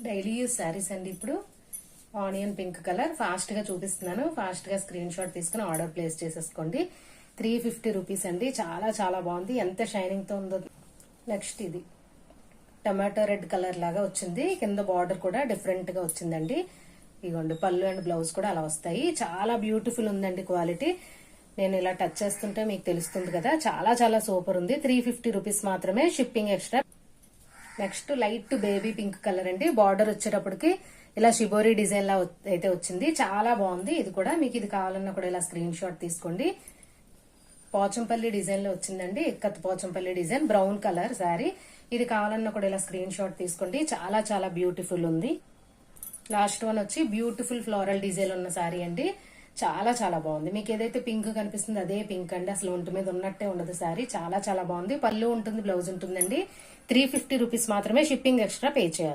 Daily use saris అండి. ఇప్పుడు onion pink colour fast గా చూపిస్తున్నాను. ఫాస్ట్ గా స్క్రీన్ షాట్ తీసుకుని ఆర్డర్ ప్లేస్ చేసేసుకోండి. 350 రూపీస్ అండి. చాలా చాలా బాగుంది. ఎంత షైనింగ్ తో ఉందో. నెక్స్ట్ ఇది టమాటో రెడ్ కలర్ లాగా వచ్చింది. కింద బార్డర్ కూడా డిఫరెంట్ గా వచ్చిందండి. ఇదిగోండి పళ్ళు అండ్ బ్లౌజ్ కూడా అలా వస్తాయి. చాలా బ్యూటిఫుల్ ఉందండి క్వాలిటీ. నేను ఇలా టచ్ చేస్తుంటే మీకు తెలుస్తుంది కదా, చాలా చాలా సూపర్ ఉంది. 350 రూపీస్ మాత్రమే, shipping extra. Next light baby pink colour అండి. బార్డర్ వచ్చేటప్పటికి ఇలా షిబోరి డిజైన్ లా అయితే వచ్చింది. చాలా బాగుంది. ఇది కూడా మీకు ఇది కావాలన్నా కూడా ఇలా స్క్రీన్ షాట్ తీసుకోండి. పోచంపల్లి డిజైన్ లో వచ్చిందండి. Ikat Pochampally design, brown colour sari. ఇది కావాలన్నా కూడా ఇలా స్క్రీన్ షాట్ తీసుకోండి. చాలా చాలా బ్యూటిఫుల్ ఉంది. లాస్ట్ వన్ వచ్చి బ్యూటిఫుల్ ఫ్లోరల్ డిజైన్ ఉన్న శారీ అండి. చాలా చాలా బాగుంది. మీకు ఏదైతే పింక్ కనిపిస్తుంది అదే పింక్ అండి. అసలు ఒంటి మీద ఉన్నట్టే ఉండదు శారీ. చాలా చాలా బాగుంది. పళ్ళు ఉంటుంది, బ్లౌజ్ ఉంటుందండి. 350 రూపీస్ మాత్రమే, షిప్పింగ్ ఎక్స్ట్రా పే చేయాలి.